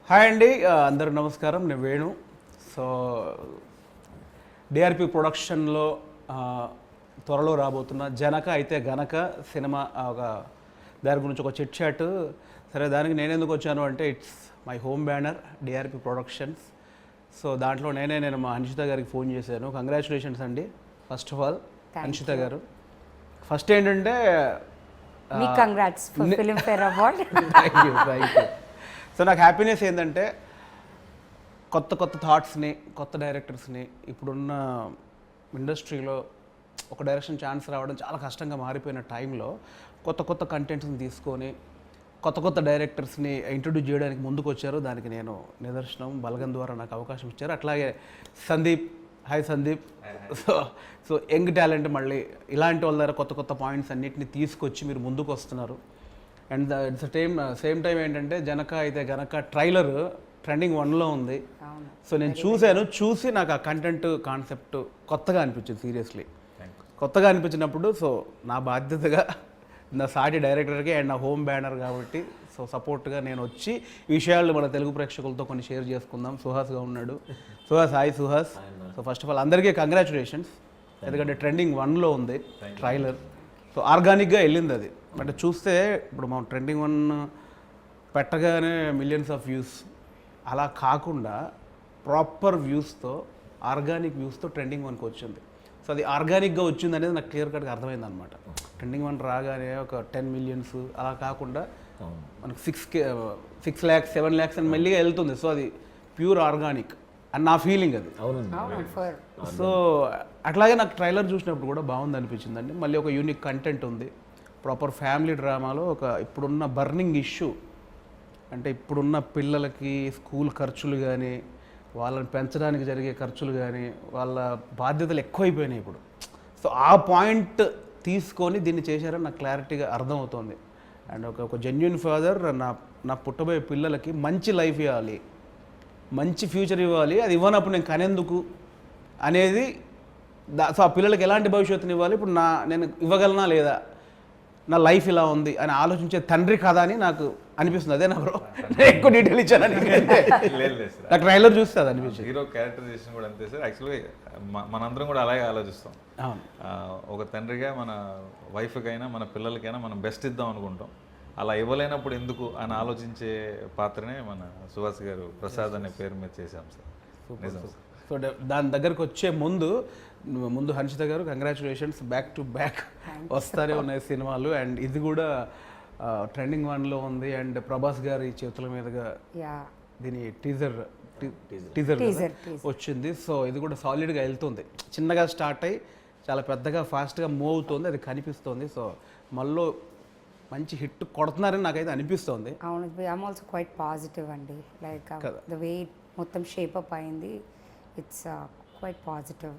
Hi అండి, అందరూ నమస్కారం. నేను వేణు. సో డిఆర్పి ప్రొడక్షన్లో త్వరలో రాబోతున్న జనక అయితే గనక సినిమా ఒక దాని గురించి ఒక చిట్ చాట్. సరే, దానికి నేను ఎందుకు వచ్చాను అంటే it's my home banner DRP productions. So దాంట్లో నేను మా హన్షిత గారికి ఫోన్ చేశాను. కంగ్రాచులేషన్స్ అండి ఫస్ట్ ఆఫ్ ఆల్ హన్షిత గారు. ఫస్ట్ ఏంటంటే congrats for Filmfare award. Thank you. So నాకు హ్యాపీనెస్ ఏంటంటే కొత్త థాట్స్ని, కొత్త డైరెక్టర్స్ని, ఇప్పుడున్న ఇండస్ట్రీలో ఒక డైరెక్షన్ ఛాన్స్ రావడం చాలా కష్టంగా మారిపోయిన టైంలో కొత్త కంటెంట్స్ని తీసుకొని కొత్త డైరెక్టర్స్ని ఇంట్రొడ్యూస్ చేయడానికి ముందుకు వచ్చారు. దానికి నేను నిదర్శనం. బలగం ద్వారా నాకు అవకాశం ఇచ్చారు. అట్లాగే Sandeep, hi Sandeep. So young talent, మళ్ళీ ఇలాంటి వాళ్ళ దగ్గర కొత్త పాయింట్స్ అన్నిటిని తీసుకొచ్చి మీరు ముందుకు వస్తున్నారు. అండ్ ఇట్స్ సేమ్ టైం ఏంటంటే జనక అయితే గనక ట్రైలర్ ట్రెండింగ్ 1లో ఉంది. సో నేను చూసి నాకు ఆ కంటెంట్ కాన్సెప్ట్ కొత్తగా అనిపించింది. సీరియస్లీ కొత్తగా అనిపించినప్పుడు సో నా బాధ్యతగా నా సాటి డైరెక్టర్కి అండ్ నా హోమ్ బ్యానర్ కాబట్టి సో సపోర్ట్గా నేను వచ్చి ఈ విషయాలు మన తెలుగు ప్రేక్షకులతో కొన్ని షేర్ చేసుకుందాం. సుహాస్గా ఉన్నాడు. Suhas, hi Suhas. So first of all అందరికీ కంగ్రాచులేషన్స్, ఎందుకంటే ట్రెండింగ్ 1లో ఉంది ట్రైలర్. సో ఆర్గానిక్గా వెళ్ళింది అది. అంటే చూస్తే ఇప్పుడు మనం ట్రెండింగ్ 1 పెట్టగానే మిలియన్స్ ఆఫ్ వ్యూస్ అలా కాకుండా ప్రాపర్ వ్యూస్తో, ఆర్గానిక్ వ్యూస్తో ట్రెండింగ్ 1కి వచ్చింది. సో అది ఆర్గానిక్గా వచ్చింది అనేది నాకు క్లియర్ కట్గా అర్థమైంది అనమాట. ట్రెండింగ్ 1 రాగానే ఒక 10 మిలియన్స్ అలా కాకుండా మనకు 6 lakhs 7 lakhs అని మెల్లిగా వెళ్తుంది. సో అది ప్యూర్ ఆర్గానిక్ అని నా ఫీలింగ్ అది. సో అట్లాగే నాకు ట్రైలర్ చూసినప్పుడు కూడా బాగుంది అనిపించిందండి. మళ్ళీ ఒక యూనిక్ కంటెంట్ ఉంది. ప్రాపర్ ఫ్యామిలీ డ్రామాలో ఒక ఇప్పుడున్న బర్నింగ్ ఇష్యూ, అంటే ఇప్పుడున్న పిల్లలకి స్కూల్ ఖర్చులు కానీ, వాళ్ళని పెంచడానికి జరిగే ఖర్చులు కానీ, వాళ్ళ బాధ్యతలు ఎక్కువైపోయినాయి ఇప్పుడు. సో ఆ పాయింట్ తీసుకొని దీన్ని చేశారని నాకు క్లారిటీగా అర్థమవుతోంది. అండ్ ఒక జెన్యున్ ఫాదర్ నా పుట్టబోయే పిల్లలకి మంచి లైఫ్ ఇవ్వాలి, మంచి ఫ్యూచర్ ఇవ్వాలి. అది ఇవ్వనప్పుడు నేను కనేందుకు అనేది సో ఆ పిల్లలకి ఎలాంటి భవిష్యత్తుని ఇవ్వాలి, ఇప్పుడు నేను ఇవ్వగలనా లేదా, నా లైఫ్ ఇలా ఉంది అని ఆలోచించే తండ్రి కదా అని నాకు అనిపిస్తుంది. అదే నా బ్రో ఎక్కువ డీటెయిల్ ఇచ్చాను. నాకు ట్రైలర్ చూస్తే అది అనిపించింది. హీరో క్యారెక్టరైజేషన్ కూడా అంతే సార్. యాక్చువల్గా మనందరం కూడా అలాగే ఆలోచిస్తాం. ఒక తండ్రిగా మన వైఫ్కైనా మన పిల్లలకైనా మనం బెస్ట్ ఇద్దాం అనుకుంటాం. అలా ఇవ్వలేనప్పుడు ఎందుకు అని ఆలోచించే పాత్రనే మన సుహాస్ గారు ప్రసాద్ అనే పేరు మీద చేశాం సార్. నిజం. సో దాని దగ్గరకు వచ్చే ముందు హన్షిత గారు కంగ్రాచులేషన్స్, బ్యాక్ టు బ్యాక్ వస్తారే ఉన్నాయి సినిమాలు. అండ్ ఇది కూడా ట్రెండింగ్ 1లో ఉంది. అండ్ ప్రభాస్ గారి చేతుల మీదుగా దీని టీజర్ వచ్చింది. సో ఇది కూడా సాలిడ్గా వెళ్తుంది. చిన్నగా స్టార్ట్ అయ్యి చాలా పెద్దగా ఫాస్ట్గా మూవ్ అవుతుంది, అది కనిపిస్తుంది. సో మళ్ళీ మంచి హిట్ కొడుతున్నారని నాకైతే అనిపిస్తుంది. అవును, ఐఎమ్ ఆల్సో క్వైట్ పాజిటివ్ అండి. లైక్ ద వే మొత్తం షేప్ అప్ అయింది, it's quite positive.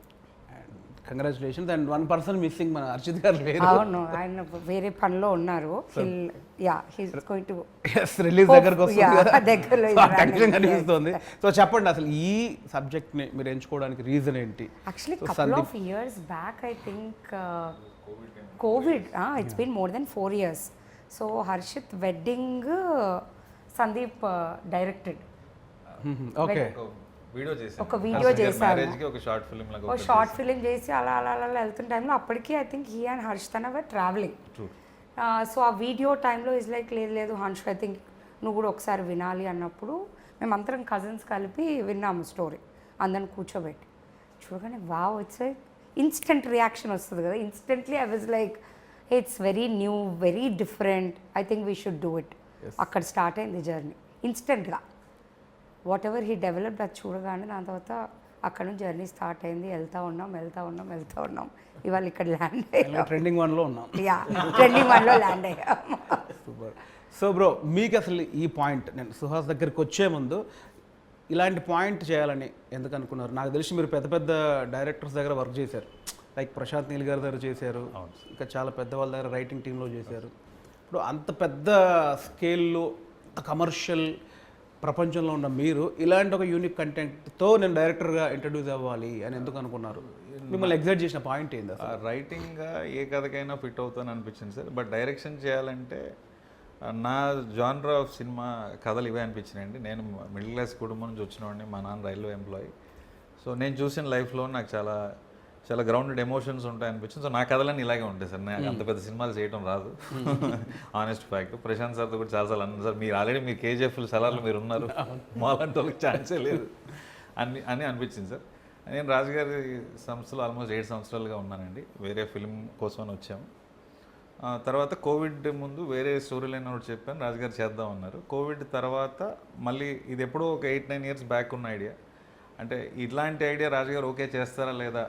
Congratulations. And 1 person missing, మన అర్చిత్ గారు లేరు. అవును, ఆయన వేరే పనిలో ఉన్నారు. రిలీజ్ దగ్గరకు వస్తుంది కనిపిస్తుంది. సో చెప్పండి, అసలు ఈ సబ్జెక్ట్ని మీరు ఎంచుకోవడానికి రీజన్ ఏంటి? Actually couple of years back I think COVID, it's been more than 4 years. So Harshit wedding Sandeep directed. Okay, ఒక వీడియో చేశారు, ఒక షార్ట్ ఫిలిం చేసి అలా వెళ్తున్న టైంలో అప్పటికి I think he and Harsh were travelling. So ఆ వీడియో టైంలో ఇస్ లైక్ లేదు హర్ష్, ఐ థింక్ నువ్వు కూడా ఒకసారి వినాలి అన్నప్పుడు మేమందరం కజిన్స్ కలిపి విన్నాము స్టోరీ. అందరిని కూర్చోబెట్టి చూడగానే wow, it's like instant reaction వస్తుంది కదా. Instantly I was like it's very new, very different, I think we should do it. అక్కడ స్టార్ట్ అయింది జర్నీ ఇన్స్టెంట్గా. వాట్ ఎవర్ హీ డెవలప్డ్ అది చూడగానే దాని తర్వాత అక్కడ నుంచి జర్నీ స్టార్ట్ అయింది. వెళ్తూ ఉన్నాం. ఇవాళ ఇక్కడ ల్యాండ్ అయ్యాం. ట్రెండింగ్ 1లో ఉన్నాం. ట్రెండింగ్ 1లో ల్యాండ్ అయ్యాం. సూపర్. సో బ్రో, మీకు అసలు ఈ పాయింట్, నేను సుహాస్ దగ్గరికి వచ్చే ముందు ఇలాంటి పాయింట్ చేయాలని ఎందుకు అనుకున్నారు? నాకు తెలిసి మీరు పెద్ద డైరెక్టర్స్ దగ్గర వర్క్ చేశారు. లైక్ ప్రశాంత్ నీల్ గారి దగ్గర చేశారు, ఇంకా చాలా పెద్ద వాళ్ళ దగ్గర రైటింగ్ టీంలో చేశారు. ఇప్పుడు అంత పెద్ద స్కేల్లో కమర్షియల్ ప్రపంచంలో ఉన్న మీరు ఇలాంటి ఒక యూనిక్ కంటెంట్తో నేను డైరెక్టర్గా ఇంట్రడ్యూస్ అవ్వాలి అని ఎందుకు అనుకున్నారు? మిమ్మల్ని ఎగ్జైట్ చేసిన పాయింట్ ఏంది? రైటింగ్గా ఏ కథకైనా ఫిట్ అవుతాను అనిపించింది సార్. బట్ డైరెక్షన్ చేయాలంటే నా జానర్ ఆఫ్ సినిమా కథలు ఇవే అనిపించినాయండి. నేను మిడిల్ క్లాస్ కుటుంబం నుంచి వచ్చినవాడిని, మా నాన్న రైల్వే ఎంప్లాయీ. సో నేను చూసిన లైఫ్లో నాకు చాలా చాలా గ్రౌండెడ్ ఎమోషన్స్ ఉంటాయి అనిపించింది. సో నా కథలన్నీ ఇలాగే ఉంటాయి సార్. నాకు అంత పెద్ద సినిమాలు చేయడం రాదు, ఆనెస్ట్ ఫ్యాక్ట్. ప్రశాంత్ సార్తో కూడా చాలాసార్లు అన్నారు, సార్ మీరు ఆల్రెడీ మీరు కేజీఎఫ్ సలార్లు మీరు ఉన్నారు, మాలాంటి వాళ్ళకి ఛాన్సే లేదు అని అనిపించింది సార్. నేను రాజుగారి సంస్థలో ఆల్మోస్ట్ 7 సంవత్సరాలుగా ఉన్నానండి. వేరే ఫిల్మ్ కోసమని వచ్చాము. తర్వాత కోవిడ్ ముందు వేరే స్టోరీ లైన్ ఒకటి చెప్పాను, రాజుగారు చేద్దాం అన్నారు. కోవిడ్ తర్వాత మళ్ళీ ఇది ఎప్పుడో ఒక 8-9 ఇయర్స్ బ్యాక్ ఉన్న ఐడియా. అంటే ఇట్లాంటి ఐడియా రాజుగారు ఓకే చేస్తారా లేదా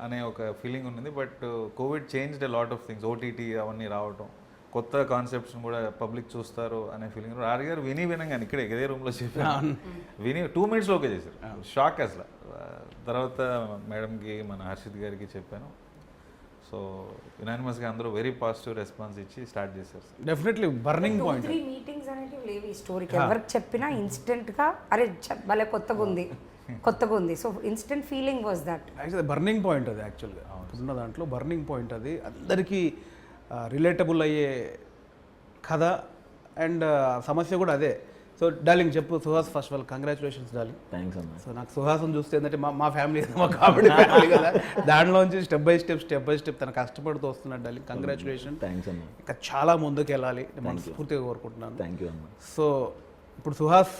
అనే ఒక ఫీలింగ్ ఉంది. But Covid changed a lot of things. OTT అవన్నీ రావటం, కొత్త కాన్సెప్ట్స్ని కూడా పబ్లిక్ చూస్తారు అనే ఫీలింగ్. రాజుగారు వినంగానే ఇక్కడే ఇదే రూమ్లో చెప్పాను, 2 మినిట్స్లో ఓకే చేశారు. షాక్ అసలు. తర్వాత మేడంకి, మన హర్షిత్ గారికి చెప్పాను. సో యునానిమస్గా అందరూ వెరీ పాజిటివ్ రెస్పాన్స్ ఇచ్చి స్టార్ట్ చేశారు. Definitely burning point. 3 మీటింగ్స్ అనేటివి లేవు ఈ స్టోరీకి. ఎవరికి చెప్పినా ఇన్స్టెంట్గా అరే భలే కొత్తగా ఉంది. So instant feeling was that. Actually burning point అది. యాక్చువల్గా ఉన్న దాంట్లో బర్నింగ్ పాయింట్ అది. అందరికీ రిలేటబుల్ అయ్యే కథ అండ్ సమస్య కూడా అదే. సో డార్లింగ్ చెప్పు Suhas, first of all congratulations darling. Thanks అన్న. సో నాకు సుహాసం చూస్తే ఏంటంటే మా ఫ్యామిలీ, మా కామెడీ ఫ్యామిలీ కదా, దాంట్లోంచి స్టెప్ బై స్టెప్ తను కష్టపడుతూ వస్తున్నాడు డార్లింగ్. కంగ్రాచులేషన్. థ్యాంక్స్ అన్న. ఇంకా చాలా ముందుకు వెళ్ళాలి మనస్ఫూర్తిగా కోరుకుంటున్నాను. థ్యాంక్ యూ అన్న. సో ఇప్పుడు సుహాస్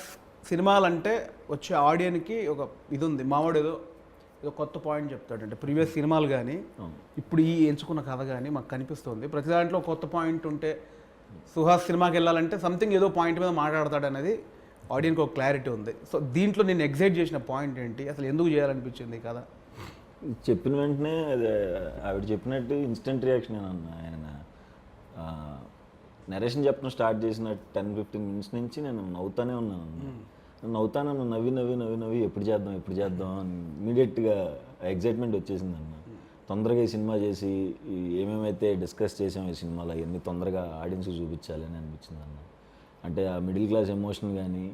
సినిమాలంటే వచ్చే ఆడియన్కి ఒక ఇది ఉంది, మావాడు ఏదో కొత్త పాయింట్ చెప్తాడు. అంటే ప్రీవియస్ సినిమాలు కానీ ఇప్పుడు ఈ ఎంచుకున్న కథ కానీ మాకు కనిపిస్తుంది. ప్రతి దాంట్లో కొత్త పాయింట్ ఉంటే సుహాస్ సినిమాకి వెళ్ళాలంటే సంథింగ్ ఏదో పాయింట్ మీద మాట్లాడతాడు అనేది ఆడియన్కి ఒక క్లారిటీ ఉంది. సో దీంట్లో నేను ఎగ్జైట్ చేసిన పాయింట్ ఏంటి, అసలు ఎందుకు చేయాలనిపించింది కదా? చెప్పిన వెంటనే ఆవిడ చెప్పినట్టు ఇన్స్టెంట్ రియాక్షన్ అన్న. ఆయన నరేషన్ చెప్పడం స్టార్ట్ చేసిన 10-15 మినిట్స్ నుంచి నేను నవ్వుతానే ఉన్నాను. నవ్వి ఎప్పుడు చేద్దాం అని ఇమీడియట్గా ఎగ్జైట్మెంట్ వచ్చేసింది అన్న. తొందరగా ఈ సినిమా చేసి ఏమేమైతే డిస్కస్ చేసాం ఈ సినిమాలో అవన్నీ తొందరగా ఆడియన్స్కి చూపించాలి అని అనిపించింది అన్న. అంటే ఆ మిడిల్ క్లాస్ ఎమోషన్ కానీ,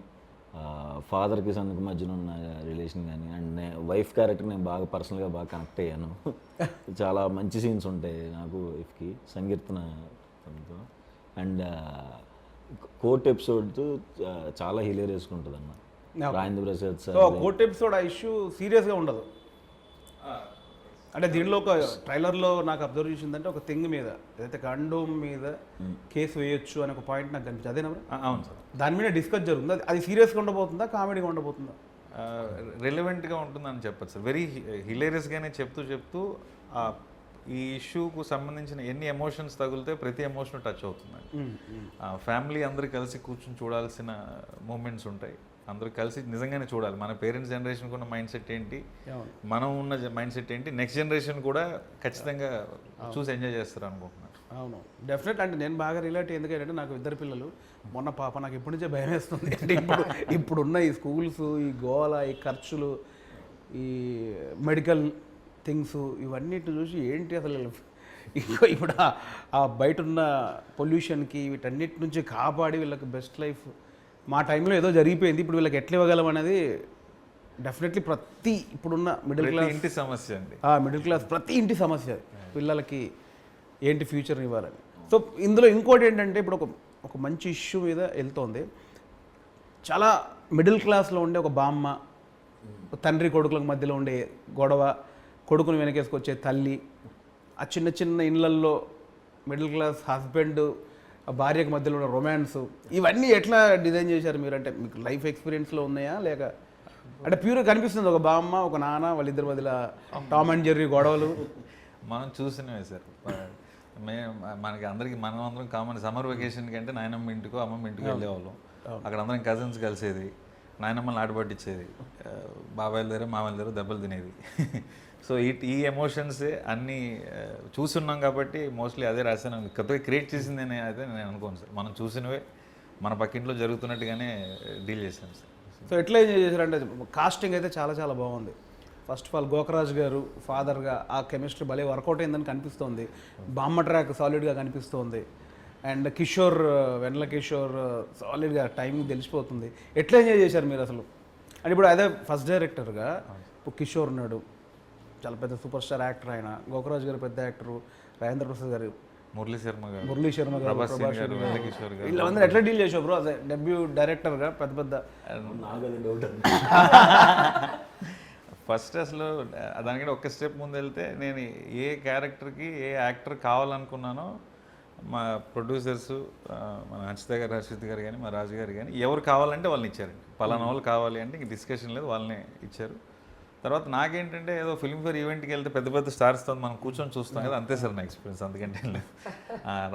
ఫాదర్కి సన్కి మధ్యన ఉన్న రిలేషన్ కానీ, అండ్ వైఫ్ క్యారెక్టర్ నేను బాగా పర్సనల్గా బాగా కనెక్ట్ అయ్యాను. చాలా మంచి సీన్స్ ఉంటాయి నాకు వైఫ్కి, సంకీర్తన అండ్ కోర్ట్ ఎపిసోడ్ చాలా హిలేరియస్గా ఉంటుంది అన్న. Rajendra Prasad sir court episode ఆ ఇష్యూ సీరియస్గా ఉండదు. అంటే దీనిలో ఒక ట్రైలర్లో నాకు అబ్జర్వ్ చేసిందంటే ఒక థింగ్ మీద ఏదైతే కండోమ్ మీద కేసు వేయొచ్చు అనే ఒక పాయింట్ నాకు కనిపించింది. అదేనా? అవును సార్. దాని మీద డిస్కస్ జరుగుతుంది. అది సీరియస్గా ఉండబోతుందా, కామెడీగా ఉండబోతుందా? రిలవెంట్గా ఉంటుందని చెప్పచ్చు సార్. వెరీ హిలేరియస్గానే చెప్తూ ఈ ఇష్యూకు సంబంధించిన ఎన్ని ఎమోషన్స్ తగిలితే ప్రతి ఎమోషన్ టచ్ అవుతుందండి. ఫ్యామిలీ అందరూ కలిసి కూర్చొని చూడాల్సిన మూమెంట్స్ ఉంటాయి. అందరూ కలిసి నిజంగానే చూడాలి. మన పేరెంట్స్ జనరేషన్కి ఉన్న మైండ్ సెట్ ఏంటి, మనం ఉన్న మైండ్ సెట్ ఏంటి, నెక్స్ట్ జనరేషన్ కూడా ఖచ్చితంగా చూసి ఎంజాయ్ చేస్తారు అనుకుంటున్నాను. అవును, డెఫినెట్. అంటే నేను బాగా రిలేట్ ఎందుకంటే నాకు 2 పిల్లలు. మొన్న పాప నాకు ఇప్పటి నుంచే భయం వేస్తుంది. అంటే ఇప్పుడున్న ఈ స్కూల్స్, ఈ గోల, ఈ ఖర్చులు, ఈ మెడికల్ థింగ్స్ ఇవన్నిటి చూసి ఏంటి అసలు ఇప్పుడు ఆ బయట ఉన్న పొల్యూషన్కి వీటన్నిటి నుంచి కాపాడి వీళ్ళకి బెస్ట్ లైఫ్ మా టైంలో ఏదో జరిగిపోయింది, ఇప్పుడు వీళ్ళకి ఎట్లా ఇవ్వగలం అనేది డెఫినెట్లీ ప్రతి ఇప్పుడున్న మిడిల్ క్లాస్ ఇంటి సమస్య అండి. మిడిల్ క్లాస్ ప్రతి ఇంటి సమస్య పిల్లలకి ఏంటి ఫ్యూచర్ని ఇవ్వాలని. సో ఇందులో ఇంకోటి ఏంటంటే ఇప్పుడు ఒక మంచి ఇష్యూ మీద వెళ్తోంది. చాలా మిడిల్ క్లాస్లో ఉండే ఒక బామ్మ, తండ్రి కొడుకులకు మధ్యలో ఉండే గొడవ, కొడుకుని వెనకేసుకొచ్చే తల్లి, ఆ చిన్న చిన్న ఇళ్ళల్లో మిడిల్ క్లాస్ హస్బెండ్ భార్యకు మధ్యలో ఉన్న రొమాన్స్, ఇవన్నీ ఎట్లా డిజైన్ చేశారు మీరు? అంటే మీకు లైఫ్ ఎక్స్పీరియన్స్లో ఉన్నాయా లేక అంటే ప్యూర్గా కనిపిస్తుంది ఒక బామ్మ ఒక నాన్న వాళ్ళిద్దరి మధ్యలో టామ్ అండ్ జెర్రీ గొడవలు? మనం చూసినవే సార్. మనకి అందరికీ మనం అందరం కామన్ సమ్మర్ వెకేషన్కి అంటే నాయనమ్మ ఇంటికో అమ్మమ్మ ఇంటికో వెళ్ళేవాళ్ళం. అక్కడ అందరం కజిన్స్ కలిసేది, నాయనమ్మని ఆటపట్టించేది, బాబాయిల దగ్గర మామయ్య దగ్గర దెబ్బలు తినేది. సో ఈ ఎమోషన్సే అన్నీ చూస్తున్నాం కాబట్టి మోస్ట్లీ అదే రాశాను. కొత్తగా క్రియేట్ చేసింది అయితే నేను అనుకోను సార్. మనం చూసినవే మన పక్కింట్లో జరుగుతున్నట్టుగానే డీల్ చేశాను సార్. సో ఎట్లా ఎంజాయ్ చేశారంటే కాస్టింగ్ అయితే చాలా చాలా బాగుంది. ఫస్ట్ ఆఫ్ ఆల్ గోకరాజ్ గారు ఫాదర్గా ఆ కెమిస్ట్రీ భలే వర్కౌట్ అయిందని కనిపిస్తోంది. బామ్మ ట్రాక్ సాలిడ్గా కనిపిస్తోంది. అండ్ కిషోర్, వెన్నెల కిషోర్ సాలిడ్గా టైమింగ్ తెలిసిపోతుంది. ఎట్లా ఎంజాయ్ చేశారు మీరు అసలు? అంటే ఇప్పుడు అదే ఫస్ట్ డైరెక్టర్గా ఇప్పుడు కిషోర్ ఉన్నాడు, చాలా పెద్ద సూపర్ స్టార్ యాక్టర్ ఆయన. గోకరాజ్ గారు పెద్ద యాక్టరు, రాజేంద్ర ప్రసాద్ గారు మురళీ శర్మ గారు, మురళీ శర్మ గారు, ప్రభాస్ గారు, వెంకటేశ్వర్ గారు, వీళ్ళందరూ ఎట్లా డీల్ చేసావు బ్రో అదే డెబ్యూ డైరెక్టర్గా పెద్ద పెద్ద నాకు అది డౌట్ ఫస్ట్ అసలు దానికంటే ఒక్క స్టెప్ ముందు వెళ్తే నేను ఏ క్యారెక్టర్కి ఏ యాక్టర్ కావాలనుకున్నానో మా ప్రొడ్యూసర్స్ మన హర్షిత్ గారు కానీ మా రాజు గారు కానీ ఎవరు కావాలంటే వాళ్ళని ఇచ్చారండి. పలానా వాళ్ళు కావాలి అంటే ఇంక డిస్కషన్ లేదు, వాళ్ళనే ఇచ్చారు. తర్వాత నాకేంటంటే ఏదో ఫిల్మ్ఫేర్ ఈవెంట్కి వెళ్తే పెద్ద పెద్ద స్టార్స్తో మనం కూర్చొని చూస్తాం కదా, అంతే సార్ నా ఎక్స్పీరియన్స్, అందుకంటే ఏం లేదు.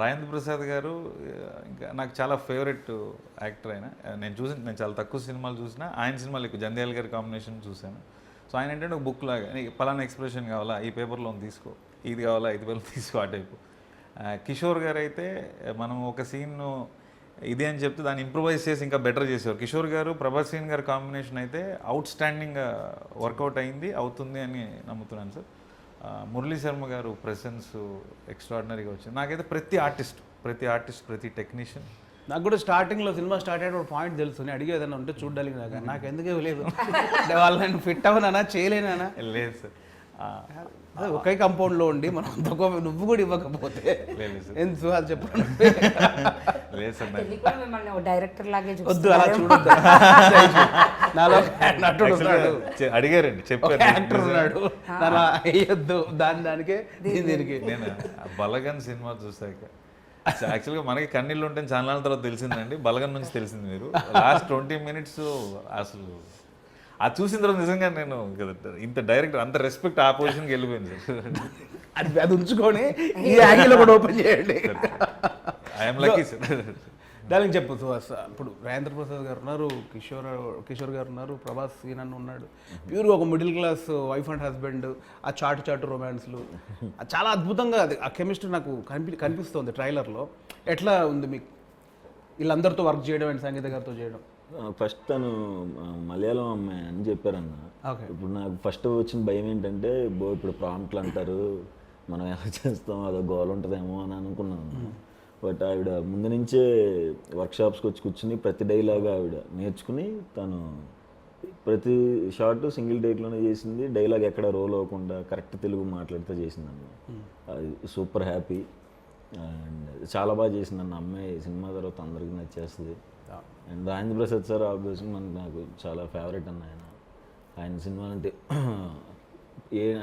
రాజేంద్ర ప్రసాద్ గారు ఇంకా నాకు చాలా ఫేవరెట్ యాక్టర్ ఆయన. నేను చాలా తక్కువ సినిమాలు చూసినా ఆయన సినిమాలు ఎక్కువ, జంధ్యాల గారి కాంబినేషన్ చూశాను. సో ఆయన ఏంటంటే ఒక బుక్ లాగా, నీకు పలానా ఎక్స్ప్రెషన్ కావాలా ఈ పేపర్లో తీసుకో, ఇది కావాలా ఇది పేపర్లో తీసుకో, ఆ టైపు. కిషోర్ గారు అయితే మనం ఒక సీన్ ఇది అని చెప్తే దాన్ని ఇంప్రూవైజ్ చేసి ఇంకా బెటర్ చేసేవారు. కిషోర్ గారు ప్రభాస్ సీన్ గారి కాంబినేషన్ అయితే అవుట్ స్టాండింగ్గా వర్కౌట్ అయింది, అవుతుంది అని నమ్ముతున్నాను సార్. మురళీ శర్మ గారు ప్రెసెన్స్ ఎక్స్ట్రాడినరీగా వచ్చింది. నాకైతే ప్రతి ఆర్టిస్ట్ ప్రతి టెక్నీషియన్, నాకు కూడా స్టార్టింగ్లో సినిమా స్టార్ట్ అయ్యే ఒక పాయింట్ తెలుసు, నేను అడిగి ఏదైనా ఉంటే చూడడానికి నాకు ఎందుకే లేదు అంటే వాళ్ళు నేను ఫిట్ అవ్వనా చేయలేనా లేదు సార్. అదే ఒకే కంపౌండ్లో ఉండి మనం నువ్వు కూడా ఇవ్వకపోతే లేదు సార్, ఎందుకు అది చెప్పండి. లేదు సార్. పెళ్లి కూడా మిమ్మల్ని ఒక డైరెక్టర్ లాగే వద్దు అలా చూడొద్దు. నాలో నటుడు ఉన్నాడు, అడిగారండి, చెప్పారు. యాక్టర్ ఉన్నాడు, అలా వేయొద్దు దానికే దీనికి. నేను బలగన్ సినిమా చూసాక యాక్చువల్గా మనకి కన్నీళ్ళు ఉంటే చాలా తర్వాత తెలిసిందండి, బలగన్ నుంచి తెలిసింది. మీరు లాస్ట్ 20 minutes అసలు అది చూసిన తర్వాత నిజంగా నేను ఇంత డైరెక్టర్ అంత రెస్పెక్ట్ ఆ పొజిషన్కి వెళ్ళిపోయింది సార్. అది ఉంచుకొని ఈ యాంగిల్ కూడా ఓపెన్ చేయండి. I'm lucky sir. దానికి చెప్పు సుహాస్, ఇప్పుడు రాజేంద్ర ప్రసాద్ గారు ఉన్నారు, కిషోర్ గారు ఉన్నారు, ప్రభాస్ సీనన్ ఉన్నాడు. ప్యూర్గా ఒక middle class wife and husband, ఆ చాటు రొమాన్స్లు చాలా అద్భుతంగా అది ఆ కెమిస్ట్రీ నాకు కనిపిస్తుంది ట్రైలర్లో. ఎట్లా ఉంది మీకు వీళ్ళందరితో వర్క్ చేయడం అండ్ సంగీత గారితో చేయడం? ఫస్ట్ తను మలయాళం అమ్మాయి అని చెప్పారన్న. ఇప్పుడు నాకు ఫస్ట్ వచ్చిన భయం ఏంటంటే ఇప్పుడు ప్రాంప్ట్లు అంటారు, మనం ఎలా చేస్తాం అదో గోల్ ఉంటుందేమో అని అనుకున్నాను. బట్ ఆవిడ ముందు నుంచే వర్క్షాప్స్కి వచ్చి కూర్చుని ప్రతి డైలాగ్ ఆవిడ నేర్చుకుని తను ప్రతి షార్ట్ సింగిల్ టేక్లోనే చేసింది. డైలాగ్ ఎక్కడ రోల్ అవ్వకుండా కరెక్ట్ తెలుగు మాట్లాడితే చేసిందన్న. అది సూపర్ హ్యాపీ అండ్ చాలా బాగా చేసిందన్న అమ్మాయి. సినిమా తర్వాత అందరికీ నచ్చేస్తుంది. And Rajendra Prasad sir obviously నాకు చాలా ఫేవరెట్ అన్న. ఆయన సినిమా అంటే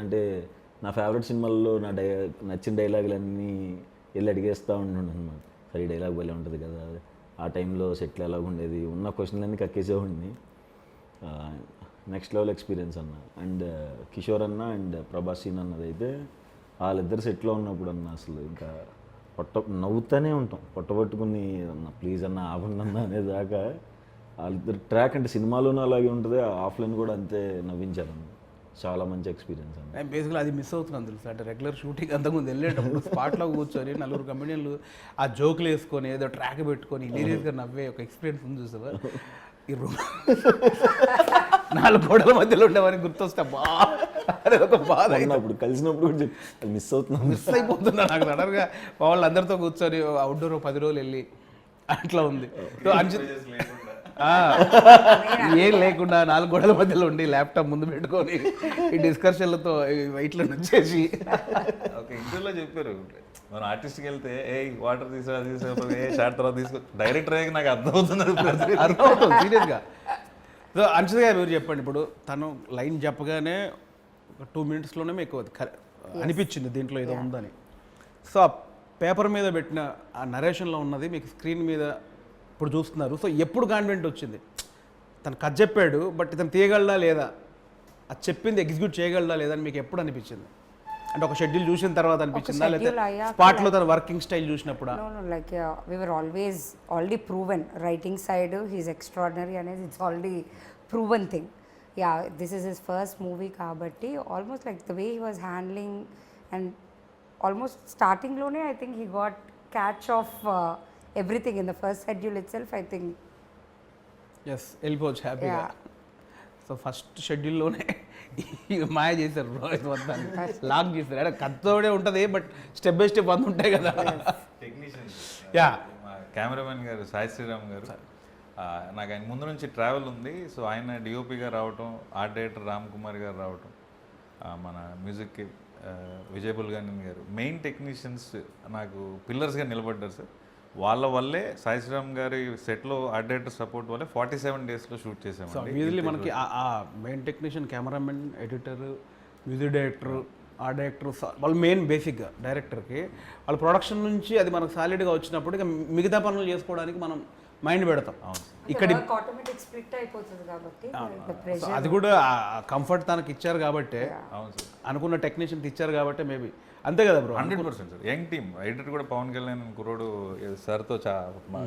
అంటే నా ఫేవరెట్ సినిమాల్లో నచ్చిన డైలాగులన్నీ వెళ్ళి అడిగేస్తూ ఉంటుండే అనమాట. సరే ఈ డైలాగ్ భలే ఉంటుంది కదా, ఆ టైంలో సెట్లు ఎలాగ ఉండేది, ఉన్న క్వశ్చన్లన్నీ కక్కేసేవాడిని. నెక్స్ట్ లెవెల్ ఎక్స్పీరియన్స్ అన్న. అండ్ కిషోర్ అన్న అండ్ ప్రభాస్ సీన్ అన్నది అయితే వాళ్ళిద్దరు సెట్లో ఉన్నప్పుడు అన్న అసలు ఇంకా నవ్వుతూనే ఉంటాం, పొట్టబట్టుకుని అన్న ప్లీజ్ అన్న ఆపండి అన్న అనేదాకా. వాళ్ళిద్దరు ట్రాక్ అంటే సినిమాలోనూ అలాగే ఉంటుంది, ఆఫ్లైన్ కూడా అంతే నవ్వించారన్న. చాలా మంచి ఎక్స్పీరియన్స్ అండి. నేను బేసిక్గా అది మిస్ అవుతున్నాను తెలుసు. అంటే రెగ్యులర్ షూటింగ్ అంతకుముందు వెళ్ళేటప్పుడు స్పాట్లో కూర్చొని 4 కమెడియన్లు ఆ జోకులు వేసుకొని ఏదో ట్రాక్ పెట్టుకొని హిలీరియస్గా నవ్వే ఒక ఎక్స్పీరియన్స్ ఉంది చూసావా. ఈ రూమ్ 4 గోడల మధ్యలో ఉండేవాని గుర్తొస్తే అదే ఒక బాధ. అప్పుడు కలిసినప్పుడు కూడా అది మిస్ అయిపోతున్నా నాకు సడన్గా. వాళ్ళందరితో కూర్చొని అవుట్డోర్ 10 రోజులు వెళ్ళి అట్లా ఉంది. ఏం లేకుండా 4 గోడల మధ్యలో ఉండి ల్యాప్టాప్ ముందు పెట్టుకొని ఈ డిస్కషన్లతో వెయిట్లో వచ్చేసి ఇంటర్వ్యూలో చెప్పారు, మనం ఆర్టిస్ట్కి వెళ్తే ఏ వాటర్ తీసుకురా ఏ షార్ట్ తర్వాత తీసుకో, డైరెక్టర్ అయ్యాక నాకు అర్థమవుతుంది సీరియస్గా. సో అంశద్ గారు మీరు చెప్పండి, ఇప్పుడు తను లైన్ చెప్పగానే ఒక 2 minutesలోనే మీకు అనిపించింది దీంట్లో ఏదో ఉందని. సో ఆ పేపర్ మీద పెట్టిన ఆ నరేషన్లో ఉన్నది మీకు స్క్రీన్ మీద ఇప్పుడు చూస్తున్నారు. సో ఎప్పుడు కాన్ఫిడెంట్ వచ్చింది? తను కథ చెప్పాడు, బట్ ఇతను తీయగలడా లేదా, అది చెప్పింది ఎగ్జిక్యూట్ చేయగలడా లేదా అని మీకు ఎప్పుడు అనిపించింది? అంటే ఒక షెడ్యూల్ చూసిన తర్వాత అనిపించిందా, లేదా స్పాట్లో తన వర్కింగ్ స్టైల్ చూసినప్పుడు? Like we were always already proven writing side he's extraordinary అనేది it's already proven thing. Yeah this is his first movie కాబట్టి almost like the way he was handling and almost స్టార్టింగ్లోనే I think he got catch of everything in the first schedule itself, I think. Yes, వెళ్ళిపోవచ్చు హ్యాపీగా. So first షెడ్యూల్లోనే మాయ చేశారు bro, lock చేశారు. అంటే కథతోడే ఉంటుంది, but step by step అంత ఉంటాయి కదా. టెక్నీషియన్ యా కెమెరామెన్ గారు సాయి శ్రీరామ్ గారు, నాకు ఆయన ముందు నుంచి ట్రావెల్ ఉంది. సో ఆయన డిఓపిగా రావటం, ఆర్ట్ డైరెక్టర్ రామ్ కుమార్ గారు రావటం, మన మ్యూజిక్కి విజయ్ బుల్గాని గారు మెయిన్ టెక్నీషియన్స్ నాకు పిల్లర్స్గా నిలబడ్డారు సార్. వాళ్ళ వల్లే సాయి శ్రీరామ్ గారి సెట్లో ఆర్ట్ డైరెక్టర్ సపోర్ట్ వల్లే 47 డేస్లో షూట్ సో చేసామండి. యూజువల్లీ మనకి ఆ main technician, cameraman, editor, music director, art director వాళ్ళు మెయిన్ బేసిక్గా డైరెక్టర్కి వాళ్ళ ప్రొడక్షన్ నుంచి అది మనకు సాలిడ్గా వచ్చినప్పుడు ఇక మిగతా పనులు చేసుకోవడానికి మనం మైండ్ పెడతాం. ఇక్కడ ఆటోమేటిక్ స్ప్లిట్ అయిపోతుంది కాబట్టి సో అది కూడా కంఫర్ట్ తనకి ఇచ్చారు కాబట్టి, అవును సార్, అనుకున్న టెక్నీషియన్ ఇచ్చారు కాబట్టి మేబీ అంతే కదా bro. 100% sir. Young team editor కూడా పవన్ కళ్యాణ్ కుర్రోడు సార్తో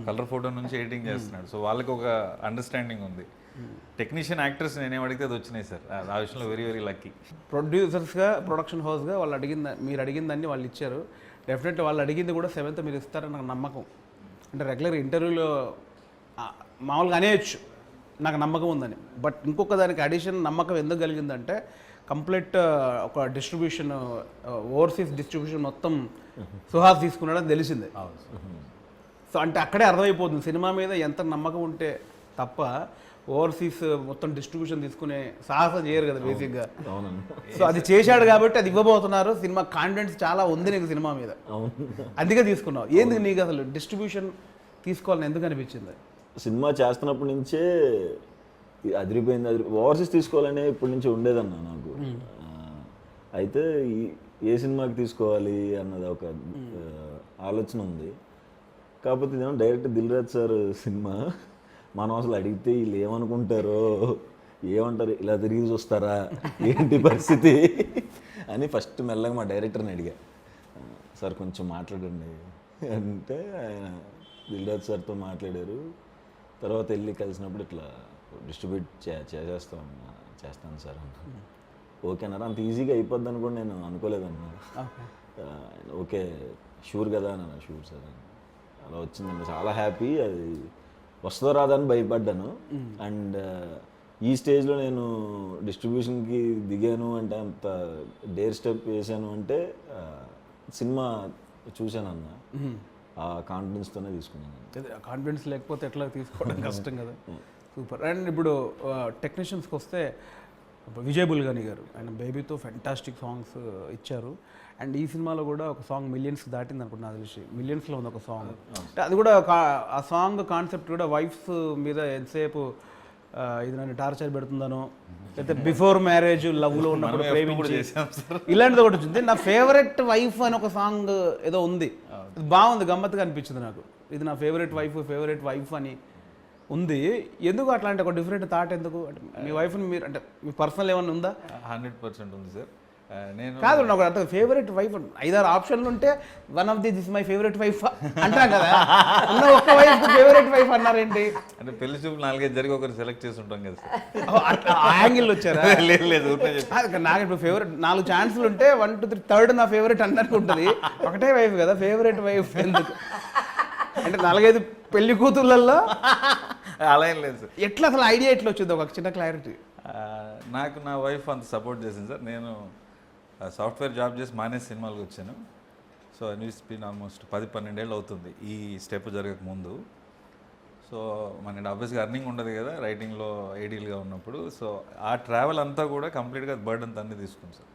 కలర్ ఫోటో నుంచి ఎడిటింగ్ చేస్తున్నాడు. సో వాళ్ళకి ఒక అండర్స్టాండింగ్ ఉంది. టెక్నీషియన్ యాక్టర్స్ నేనేం అడిగితే అది వచ్చినాయి సార్. ఆ విషయంలో వెరీ వెరీ లక్కీ. ప్రొడ్యూసర్స్గా, ప్రొడక్షన్ హౌస్గా వాళ్ళు మీరు అడిగిందాన్ని వాళ్ళు ఇచ్చారు. డెఫినెట్లీ వాళ్ళు అడిగింది కూడా 7th మీరు ఇస్తారని నాకు నమ్మకం. అంటే రెగ్యులర్ ఇంటర్వ్యూలో మామూలుగా అనేయచ్చు నాకు నమ్మకం ఉందని. బట్ ఇంకొక దానికి అడిషన్ నమ్మకం ఎందుకు కలిగిందంటే కంప్లీట్ ఒక డిస్ట్రిబ్యూషన్, ఓవర్సీస్ డిస్ట్రిబ్యూషన్ మొత్తం సుహాస్ తీసుకున్నాడని తెలిసిందే. సో అంటే అక్కడే అర్థమైపోతుంది సినిమా మీద ఎంత నమ్మకం ఉంటే తప్ప ఓవర్సీస్ మొత్తం డిస్ట్రిబ్యూషన్ తీసుకునే సాహసం చేయరు కదా బేసిక్గా. సో అది చేశాడు కాబట్టి అది ఇవ్వబోతున్నారు. సినిమా కాన్ఫిడెన్స్ చాలా ఉంది నీకు సినిమా మీద, అందుకే తీసుకున్నావు. ఏంది నీకు అసలు డిస్ట్రిబ్యూషన్ తీసుకోవాలని ఎందుకు అనిపించింది? సినిమా చేస్తున్నప్పటి నుంచే అదిరిపోయింది. ఓవర్సీస్ తీసుకోవాలనే ఇప్పటి నుంచి ఉండేదన్న నాకు. అయితే ఏ సినిమాకి తీసుకోవాలి అన్నది ఒక ఆలోచన ఉంది. కాకపోతే ఇదేమో direct Dil Raju sir cinema. మనం అసలు అడిగితే వీళ్ళు ఏమనుకుంటారో, ఏమంటారు, ఇలా తిరిగి చూస్తారా, ఏంటి పరిస్థితి అని ఫస్ట్ మెల్లగా మా డైరెక్టర్ని అడిగా, సార్ కొంచెం మాట్లాడండి అంటే ఆయన దిల్ రాజు సార్తో మాట్లాడారు. తర్వాత వెళ్ళి కలిసినప్పుడు ఇట్లా డిస్ట్రిబ్యూట్ చేస్తాను సార్ అన్న. ఓకేనారా, అంత ఈజీగా అయిపోద్ది అని కూడా నేను అనుకోలేదన్నా. ఓకే షూర్ కదా అన్న. షూర్ సార్ అని అలా వచ్చిందన్న. చాలా హ్యాపీ. అది వస్తుందో రాదని భయపడ్డాను. అండ్ ఈ స్టేజ్లో నేను డిస్ట్రిబ్యూషన్కి దిగాను అంటే, అంత డేర్ స్టెప్ వేసాను అంటే సినిమా చూశానన్న. ఆ కాన్ఫిడెన్స్తోనే తీసుకున్నాను. కాన్ఫిడెన్స్ లేకపోతే ఎట్లా తీసుకోవడం కష్టం కదా. సూపర్. అండ్ ఇప్పుడు టెక్నీషియన్స్కి వస్తే విజయ్ బుల్గాని గారు ఆయన బేబీతో ఫెంటాస్టిక్ సాంగ్స్ ఇచ్చారు. అండ్ ఈ సినిమాలో కూడా ఒక సాంగ్ మిలియన్స్ దాటింది అనుకుంటున్నా, తెలిసి మిలియన్స్లో ఉంది ఒక సాంగ్. అంటే అది కూడా ఆ సాంగ్ కాన్సెప్ట్ కూడా వైఫ్స్ మీద ఎంతసేపు ఇది నన్ను టార్చర్ పెడుతుందనో, లేకపోతే బిఫోర్ మ్యారేజ్ లవ్లో ఉన్నప్పుడు ప్రేమించి ఇలాంటిది ఒకటి వచ్చింది. నా ఫేవరెట్ వైఫ్ అని ఒక సాంగ్ ఏదో ఉంది, బాగుంది, గమ్మత్తుగా అనిపించింది నాకు. ఇది నా ఫేవరెట్ వైఫ్ అని ఉంది. ఎందుకు అట్లాంటి ఒక డిఫరెంట్ థాట్ ఎందుకు? అంటే మీ వైఫ్ని మీరు అంటే మీ పర్సనల్ ఏమన్నా ఉందా? 100% ఉంది సార్. నేను కాదు, నాకు అంత ఫేవరెట్ వైఫ్ 5-6 ఆప్షన్లు ఉంటే one of this my favourite wife అంటాం కదా. ఉన్న ఒక్క వైఫ్ ఫేవరెట్ వైఫ్ అన్నారేంటి? అంటే పెళ్లి చూపు 4-5 జరిగి ఒకరు సెలెక్ట్ చేసి ఉంటాం కదా సార్. ఆ యాంగిల్ వచ్చారా? లేదు నాకు ఇప్పుడు ఫేవరెట్ 4 ఛాన్సులు ఉంటే 1, 2, 3 థర్డ్ నా ఫేవరెట్ అన్నట్టు ఉంటుంది. ఒకటే వైఫ్ కదా ఫేవరెట్ వైఫ్ ఎందుకు? అంటే 4-5 పెళ్లి కూతుర్లలో అలా ఏం లేదు సార్. ఎట్లా అసలు ఐడియా ఎట్లా వచ్చింది? ఒక చిన్న క్లారిటీ. నాకు నా వైఫ్ అంత సపోర్ట్ చేసింది సార్. నేను సాఫ్ట్వేర్ జాబ్ చేసి మానేసి సినిమాలకు వచ్చాను. సో న్యూస్ బీన్ ఆల్మోస్ట్ 10-12 ఏళ్ళు అవుతుంది ఈ స్టెప్ జరగక ముందు. సో మన ఆబ్వియస్గా అర్నింగ్ ఉండదు కదా రైటింగ్లో ఐడియల్గా ఉన్నప్పుడు. సో ఆ ట్రావెల్ అంతా కూడా కంప్లీట్గా బర్డన్ అన్నీ తీసుకుంది సార్.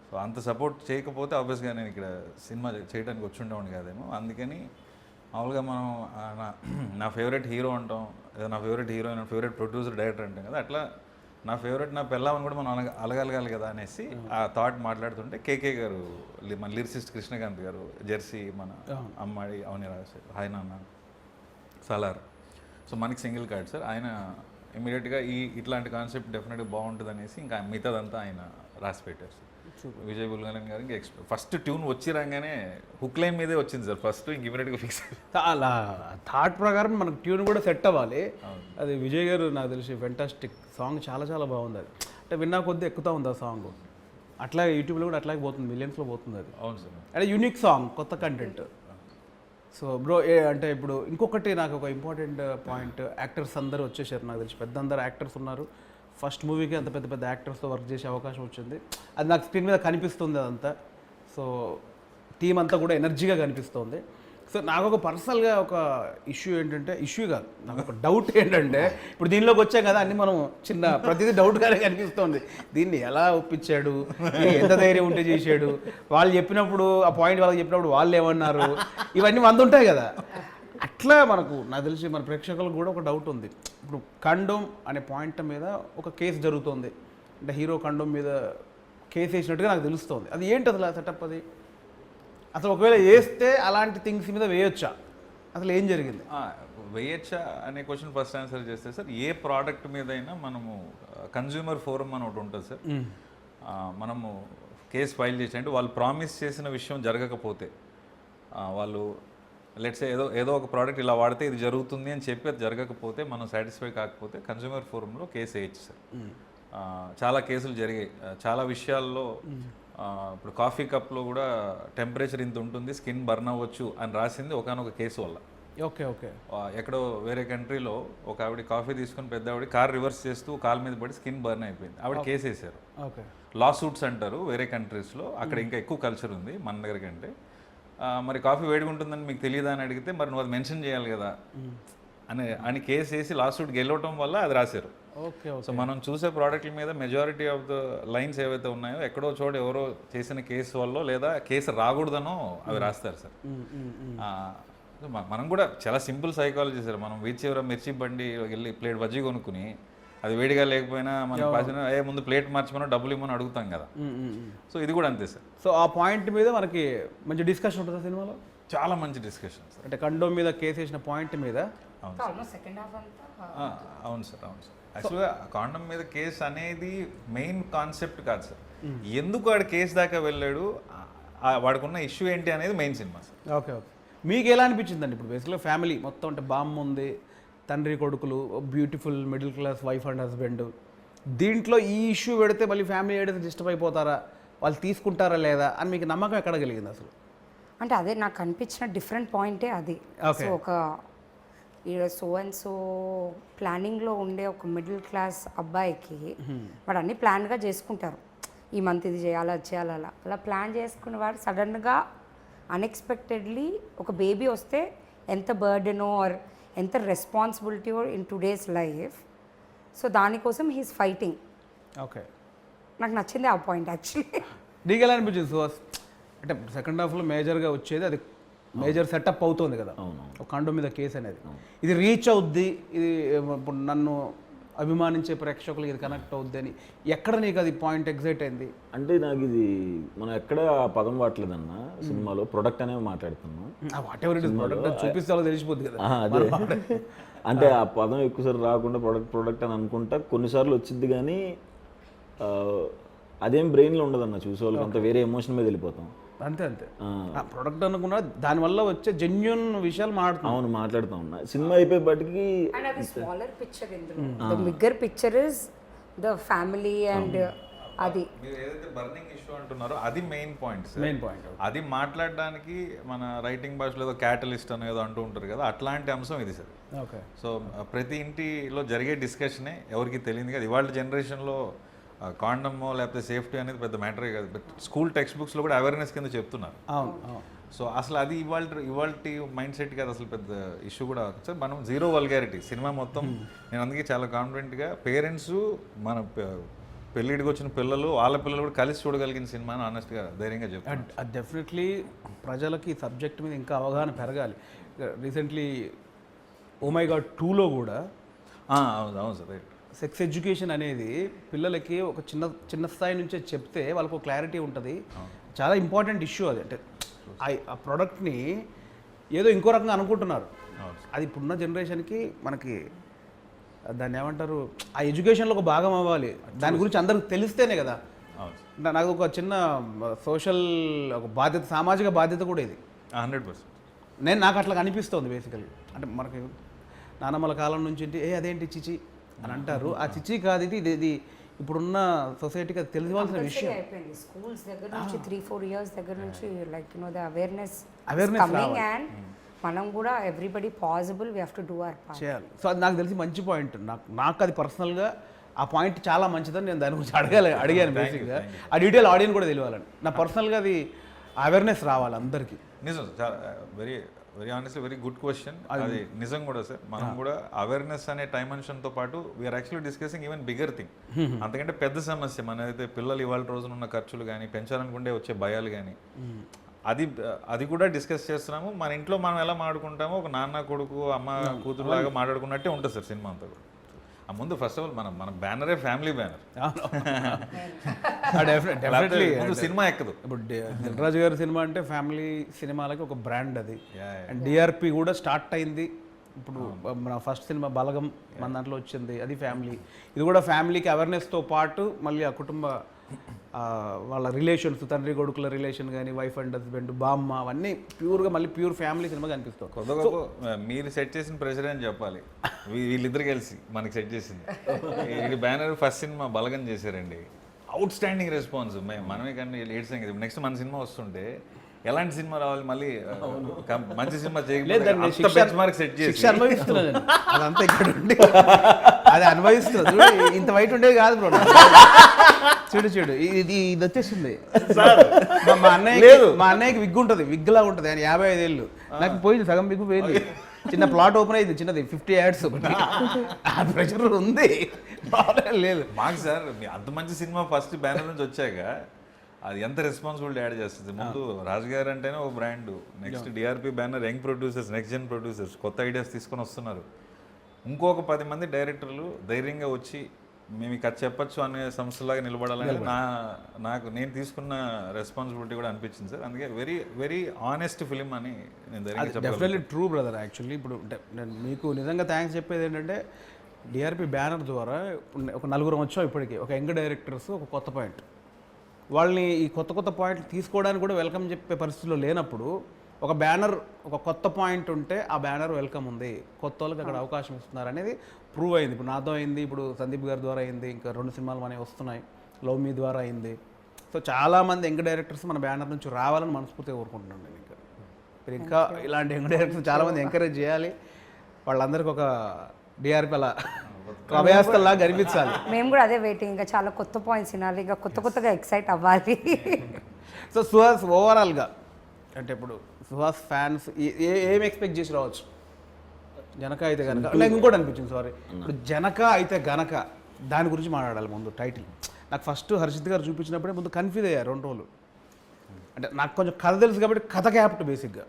సో అంత సపోర్ట్ చేయకపోతే ఆబ్వియస్గా నేను ఇక్కడ సినిమా చేయడానికి వచ్చి ఉండేవాడిని కాదేమో. అందుకని మామూలుగా మనం నా ఫేవరెట్ హీరో అంటాం, లేదా నా favourite heroine, favourite producer, director అంటాం కదా, అట్లా నా ఫేవరెట్ నా పెళ్ళామని కూడా మనం అలగలగాలి కదా అనేసి ఆ థాట్ మాట్లాడుతుంటే కేకే గారు, మన లిరిసిస్ట్ కృష్ణకాంత్ గారు, జెర్సీ, మన అమ్మాడి అవని రాజు, హాయ్ నాన్న, సలార్, సో మనకి సింగిల్ కార్డ్ సార్. ఆయన ఇమీడియట్గా ఇట్లాంటి కాన్సెప్ట్ డెఫినెట్గా బాగుంటుంది అనేసి ఇంకా మిగతాదంతా ఆయన రాసి పెట్టారు సార్. విజయ్ బుల్గాని గారికి ఫస్ట్ ట్యూన్ వచ్చి రాగానే హుక్ లైన్ మీదే వచ్చింది సార్ ఫస్ట్. ఇంక ఇమీడియట్గా ఫిక్స్ అలా థాట్ ప్రకారం మనకు ట్యూన్ కూడా సెట్ అవ్వాలి. అది విజయ్ గారు నాకు తెలిసి ఫెంటాస్టిక్ సాంగ్, చాలా చాలా బాగుంది. అది అంటే విన్నా కొద్దీ ఎక్కుతూ ఉంది ఆ సాంగ్. అట్లాగే యూట్యూబ్లో కూడా అట్లాగే పోతుంది, మిలియన్స్లో పోతుంది అది. అవును సార్. అంటే యూనిక్ సాంగ్, కొత్త కంటెంట్. సో బ్రో అంటే ఇప్పుడు ఇంకొకటి నాకు ఒక ఇంపార్టెంట్ పాయింట్, యాక్టర్స్ అందరూ వచ్చేసారు నాకు తెలిసి, అందరు యాక్టర్స్ ఉన్నారు. ఫస్ట్ మూవీకి అంత పెద్ద పెద్ద యాక్టర్స్తో వర్క్ చేసే అవకాశం వచ్చింది. అది నాకు స్క్రీన్ మీద కనిపిస్తుంది అదంతా. సో టీం అంతా కూడా ఎనర్జీగా కనిపిస్తుంది. సో నాకు ఒక పర్సనల్గా ఒక ఇష్యూ ఏంటంటే, ఇష్యూ కాదు, నాకు ఒక డౌట్ ఏంటంటే, ఇప్పుడు దీనిలోకి వచ్చాం కదా, అన్ని మనం చిన్న ప్రతిదీ డౌట్గానే కనిపిస్తుంది. దీన్ని ఎలా ఒప్పించాడు, ఎంత ధైర్యం ఉంటే చేశాడు, వాళ్ళు చెప్పినప్పుడు ఆ పాయింట్ వాళ్ళకి చెప్పినప్పుడు వాళ్ళు ఏమన్నారు, ఇవన్నీ 100 ఉంటాయి కదా. అట్లా మనకు నాకు తెలిసి మన ప్రేక్షకులకు కూడా ఒక డౌట్ ఉంది. ఇప్పుడు కండోమ్ అనే పాయింట్ మీద ఒక కేసు జరుగుతుంది, అంటే హీరో కండోమ్ మీద కేసు వేసినట్టుగా నాకు తెలుస్తుంది. అది ఏంటి అసలు ఆ సెటప్? అది అసలు ఒకవేళ వేస్తే అలాంటి థింగ్స్ మీద వేయొచ్చా, అసలు ఏం జరిగింది? వేయచ్చా అనే క్వశ్చన్ ఫస్ట్ ఆన్సర్ చేస్తే సార్, ఏ ప్రోడక్ట్ మీద అయినా మనము కన్జ్యూమర్ ఫోరం అని ఒకటి ఉంటుంది సార్. మనము కేసు ఫైల్ చేసి, అంటే వాళ్ళు ప్రామిస్ చేసిన విషయం జరగకపోతే, వాళ్ళు లెట్స్ ఏదో ఒక ప్రోడక్ట్ ఇలా వాడితే ఇది జరుగుతుంది అని చెప్పి అది జరగకపోతే, మనం సాటిస్ఫై కాకపోతే కన్జ్యూమర్ ఫోరంలో కేసు వేయచ్చు సార్. చాలా కేసులు జరిగాయి చాలా విషయాల్లో. ఇప్పుడు కాఫీ కప్లో కూడా టెంపరేచర్ ఇంత ఉంటుంది, స్కిన్ బర్న్ అవ్వచ్చు అని రాసింది ఒకనొక కేసు వల్ల. Okay okay. ఎక్కడో వేరే కంట్రీలో ఒక ఆవిడ కాఫీ తీసుకుని పెద్ద ఆవిడ కార్ రివర్స్ చేస్తూ కాల్ మీద పడి స్కిన్ బర్న్ అయిపోయింది, ఆవిడ కేసు వేసారు. ఓకే. లా సూట్స్ అంటారు వేరే కంట్రీస్లో, అక్కడ ఇంకా ఎక్కువ కల్చర్ ఉంది మన దగ్గర కంటే. మరి కాఫీ వేడిగా ఉంటుందని మీకు తెలియదా అని అడిగితే, మరి నువ్వు అది మెన్షన్ చేయాలి కదా అని కేసు వేసి లా సూట్ గెలవటం వల్ల అది రాశారు. ఓకే. సో మనం చూసే ప్రోడక్ట్ల మీద మెజారిటీ ఆఫ్ ద లైన్స్ ఏవైతే ఉన్నాయో, ఎక్కడో చోట ఎవరో చేసిన కేసు వల్ల లేదా కేసు రాకూడదనో అవి రాస్తారు సార్. మనం కూడా చాలా సింపుల్ సైకాలజీ సార్. మనం వీధి చివర మిర్చి బండి వెళ్ళి ప్లేట్ బజ్జీ కొనుక్కుని అది వేడిగా లేకపోయినా మనం పాసిన ముందు ప్లేట్ మార్చమని డబ్బులు ఇవ్వమని అడుగుతాం కదా. సో ఇది కూడా అంతే సార్. సో ఆ పాయింట్ మీద మనకి మంచి డిస్కషన్ ఉంటుంది సినిమాలో, చాలా మంచి డిస్కషన్ సార్. అంటే కండోమ్ మీద కేసు వేసిన పాయింట్ మీద. ఆల్మోస్ట్ సెకండ్ హాఫ్ అంతా అవును సార్, అవును సార్. యాక్చువల్గా కాండమ్ మీద కేసు అనేది మెయిన్ కాన్సెప్ట్ కాదు సార్. ఎందుకు వాడు కేసు దాకా వెళ్ళాడు, వాడుకున్న ఇష్యూ ఏంటి అనేది main cinema sir. Okay okay. మీకు ఎలా అనిపించిందండి? ఇప్పుడు బేసిక్గా ఫ్యామిలీ మొత్తం, అంటే బామ్మ ఉంది, తండ్రి కొడుకులు, beautiful middle class wife and husband, దీంట్లో ఈ ఇష్యూ పెడితే మళ్ళీ ఫ్యామిలీ ఏదైతే డిస్టర్బ్ అయిపోతారా, వాళ్ళు తీసుకుంటారా లేదా అని మీకు నమ్మకం ఎక్కడ కలిగింది అసలు? అంటే అదే నాకు అనిపించిన డిఫరెంట్ పాయింటే అది. సో ఒక సో అండ్ సో ప్లానింగ్లో ఉండే ఒక మిడిల్ క్లాస్ అబ్బాయికి వాడు అన్నీ ప్లాన్గా చేసుకుంటారు, ఈ మంత్ ఇది చేయాలి అది చేయాలి, అలా ప్లాన్ చేసుకునేవాడు సడన్గా అన్ఎక్స్పెక్టెడ్లీ ఒక బేబీ వస్తే ఎంత బర్డెనో ఆర్ ఎంత responsibility in today's life. So దానికోసం హీస్ ఫైటింగ్. ఓకే. నాకు నచ్చింది ఆ పాయింట్ యాక్చువల్లీ. నీకు ఎలా అనిపించింది సుహాస్? అంటే సెకండ్ హాఫ్లో మేజర్గా వచ్చేది అది, మేజర్ సెటప్ అవుతుంది కదా ఒక కండోమ్ మీద కేసు అనేది. ఇది రీచ్ అవుద్ది, ఇది ఇప్పుడు నన్ను అభిమానించే ప్రేక్షకులకి ఇది కనెక్ట్ అవుద్ది అని ఎక్కడ నీకు అది పాయింట్ ఎగ్జైట్ అయింది? అంటే నాకు ఇది మనం ఎక్కడ ఆ పదం వాడలేదన్న సినిమాలో, ప్రొడక్ట్ అనేవి మాట్లాడుతున్నాం. What ever it is, product చూపిస్తే తెలిసిపోద్ది కదా. అదే అంటే ఆ పదం ఎక్కువసారి రాకుండా ప్రొడక్ట్ అని అనుకుంటా కొన్నిసార్లు వచ్చింది, కానీ అదేం బ్రెయిన్లో ఉండదన్న చూసేవాళ్ళకి, అంత వేరే ఎమోషన్ మీద వెళ్ళిపోతాం. అంతే అంతే. ప్రొడక్ట్ అనుకున్నా దానివల్ల వచ్చే జెన్యున్ విషయాలు అవును మాట్లాడుతూ ఉన్నా. సినిమా అయిపోయేపటికి smaller picture, the bigger picture is the family and అది మీరు ఏదైతే బర్నింగ్ ఇష్యూ అంటున్నారో అది మెయిన్ పాయింట్. మెయిన్ పాయింట్ అది మాట్లాడడానికి మన రైటింగ్ భాషలో ఏదో క్యాటలిస్ట్ అని ఏదో అంటూ ఉంటారు కదా, అట్లాంటి అంశం ఇది సార్. ఓకే. సో ప్రతి ఇంటిలో జరిగే డిస్కషనే ఎవరికి తెలియదు కదా. ఇవాళ జనరేషన్లో కాండమో లేకపోతే సేఫ్టీ అనేది పెద్ద మ్యాటరే కాదు, బట్ స్కూల్ టెక్స్ట్ బుక్స్లో కూడా అవేర్నెస్ కింద చెప్తున్నారు. సో అసలు అది ఇవాళ మైండ్ సెట్ కాదు, అసలు పెద్ద ఇష్యూ కూడా సార్. మనం జీరో వల్గారిటీ సినిమా మొత్తం. నేను అందుకే చాలా కాన్ఫిడెంట్గా పేరెంట్స్ మన పెళ్ళిడికి వచ్చిన పిల్లలు వాళ్ళ పిల్లలు కూడా కలిసి చూడగలిగిన సినిమా అని ఆనెస్ట్గా ధైర్యంగా చెప్తాను. అది డెఫినెట్లీ ప్రజలకి ఈ సబ్జెక్ట్ మీద ఇంకా అవగాహన పెరగాలి. రీసెంట్లీ ఓ మై గాడ్ 2లో కూడా అవును సార్, రైట్. సెక్స్ ఎడ్యుకేషన్ అనేది పిల్లలకి ఒక చిన్న స్థాయి నుంచే చెప్తే వాళ్ళకు క్లారిటీ ఉంటుంది. చాలా ఇంపార్టెంట్ ఇష్యూ అది. అంటే ఆ ప్రోడక్ట్ని ఏదో ఇంకో రకంగా అనుకుంటున్నారు. అది ఇప్పుడున్న జనరేషన్కి మనకి దాన్ని ఏమంటారు, ఆ ఎడ్యుకేషన్లో ఒక భాగం అవ్వాలి. దాని గురించి అందరికి తెలిస్తేనే కదా. నాకు ఒక చిన్న సోషల్ ఒక బాధ్యత, సామాజిక బాధ్యత కూడా ఇది. 100%. నాకు అట్లా అనిపిస్తుంది బేసికలీ. అంటే మనకి నానమ్మల కాలం నుంచి అదేంటి చిచి అని అంటారు. ఆ చిచి కాదు, ఇది ఇప్పుడున్న సొసైటీకి అది తెలియవలసిన విషయం. అయిపోయింది స్కూల్స్ దగ్గర నుంచి 3-4 ఇయర్స్ దగ్గర నుంచి like the awareness coming and మనం కూడా everybody possible we have to do our part చేయాలి. సో అది నాకు తెలిసి మంచి పాయింట్. నాకు అది పర్సనల్గా ఆ పాయింట్ చాలా మంచిదని నేను దాని గురించి అడిగాను బేసిక్గా. ఆ డీటెయిల్ ఆడియన్స్ కూడా తెలియాలని. నా పర్సనల్గా అది అవేర్నెస్ రావాలి అందరికీ. నిజం, చాలా very very honestly very good question. అది నిజం కూడా సార్. మనం కూడా అవేర్నెస్ అనే డైమెన్షన్తో పాటు we're actually discussing even bigger thing. అంతకంటే పెద్ద సమస్య మనదైతే పిల్లలు ఇవాళ రోజున ఉన్న ఖర్చులు కానీ పెంచాలనుకుంటే వచ్చే భయాలు కానీ అది కూడా డిస్కస్ చేస్తున్నాము. మన ఇంట్లో మనం ఎలా మాట్లాడుకుంటామో ఒక నాన్న కొడుకు అమ్మ కూతురు లాగా మాట్లాడుకున్నట్టే ఉంటుంది సార్ సినిమా అంతా కూడా. ముందు ఫస్ట్ ఆఫ్ ఆల్ మన బ్యానరే ఫ్యామిలీ బ్యానర్. డెఫినెట్లీ ముందు సినిమా ఎక్కదు. ఇప్పుడు దిల్రాజు గారి సినిమా అంటే ఫ్యామిలీ సినిమాలకి ఒక బ్రాండ్ అది. అండ్ డిఆర్పి కూడా స్టార్ట్ అయింది. ఇప్పుడు మన ఫస్ట్ సినిమా బలగం మన దాంట్లో వచ్చింది, అది ఫ్యామిలీ. ఇది కూడా ఫ్యామిలీకి అవేర్నెస్తో పాటు మళ్ళీ ఆ కుటుంబ వాళ్ళ రిలేషన్స్, తండ్రి కొడుకుల రిలేషన్ కానీ, వైఫ్ అండ్ హస్బెండ్, బామ్మ, అవన్నీ ప్యూర్గా మళ్ళీ ప్యూర్ ఫ్యామిలీ సినిమా కనిపిస్తుంది. కొత్త గొప్ప మీరు సెట్ చేసిన ప్రెషర్ అని చెప్పాలి. వీళ్ళిద్దరు కలిసి మనకి సెట్ చేసింది. ఇది బ్యానర్ ఫస్ట్ సినిమా బలగం చేశారండి. Out standing response. మనమే కానీ లేట్ సంగతి. నెక్స్ట్ మన సినిమా వస్తుంటే ఎలాంటి సినిమా రావాలి, మళ్ళీ మంచి సినిమా చేయకపోతే సెట్ చేసి అనుభవిస్తున్నాను. అదంతా ఇక్కడ ఉండి అది అనుభవిస్తుంది. ఇంత వైట్ ఉండేది కాదు బ్రో. చూడు ఇది వచ్చేసింది. మా అన్నయ్యకి విగ్ ఉంటుంది, విగ్ లాగా ఉంటుంది. ఆయన 55 ఏళ్ళు. నాకు పోయింది సగం విగ్ పోయింది. చిన్న ప్లాట్ ఓపెన్ అయింది, చిన్నది 50 యాడ్స్. ఆ ప్రెషర్ ఉంది, లేదు మాకు సార్. అంత మంచి సినిమా ఫస్ట్ బ్యానర్ నుంచి వచ్చాక అది ఎంత రెస్పాన్సిబిలిటీ యాడ్ చేస్తుంది. ముందు రాజు గారు అంటేనే ఒక brand. Next DRP banner, young producers, next gen producers కొత్త ఐడియాస్ తీసుకొని వస్తున్నారు. ఇంకొక 10 మంది డైరెక్టర్లు ధైర్యంగా వచ్చి మేము ఇక చెప్పచ్చు అనే సంస్థలాగా నిలబడాలని నాకు నేను తీసుకున్న రెస్పాన్సిబిలిటీ కూడా అనిపించింది సార్. అందుకే వెరీ వెరీ ఆనెస్ట్ ఫిలిం అని నేను ధైర్యంగా డెఫినెట్లీ ట్రూ బ్రదర్. యాక్చువల్లీ ఇప్పుడు నేను మీకు నిజంగా థ్యాంక్స్ చెప్పేది ఏంటంటే డిఆర్పి బ్యానర్ ద్వారా ఒక 4 వచ్చాం ఇప్పటికీ. ఒక యంగ్ డైరెక్టర్స్, ఒక కొత్త పాయింట్. వాళ్ళని ఈ కొత్త పాయింట్లు తీసుకోవడానికి కూడా వెల్కమ్ చెప్పే పరిస్థితిలో లేనప్పుడు ఒక బ్యానర్, ఒక కొత్త పాయింట్ ఉంటే ఆ బ్యానర్ వెల్కమ్ ఉంది, కొత్త వాళ్ళకి అక్కడ అవకాశం ఇస్తున్నారు అనేది ప్రూవ్ అయింది. ఇప్పుడు నాతో అయింది, ఇప్పుడు సందీప్ గారి ద్వారా అయింది, ఇంకా 2 సినిమాలు మనకి వస్తున్నాయి, లవ్ మీ ద్వారా అయింది. సో చాలామంది యంగ్ డైరెక్టర్స్ మన బ్యానర్ నుంచి రావాలని మనస్ఫూర్తిగా కోరుకుంటున్నాను నేను. మీరు ఇంకా ఇలాంటి యంగ్ డైరెక్టర్స్ చాలామంది ఎంకరేజ్ చేయాలి. వాళ్ళందరికీ ఒక డిఆర్పి అలా అభయాస్తల్లా కనిపించాలి. మేము కూడా అదే వెయిటింగ్. ఇంకా చాలా కొత్త పాయింట్స్ వినాలి, ఇంకా కొత్తగా ఎక్సైట్ అవ్వాలి. సో సుహాస్ ఓవరాల్గా అంటే ఇప్పుడు సుహాస్ ఫ్యాన్స్ ఏం ఎక్స్పెక్ట్ చేసి రావచ్చు? జనక అయితే గనక, నాకు ఇంకోటి అనిపించింది, సారీ, ఇప్పుడు జనక అయితే గనక దాని గురించి మాట్లాడాలి ముందు. టైటిల్ నాకు ఫస్ట్ హర్షిత్ గారు చూపించినప్పుడే ముందు కన్ఫ్యూజ్ అయ్యారు 2 రోజులు. అంటే నాకు కొంచెం కథ తెలుసు కాబట్టి కథ క్యాప్ట్ బేసిక్గా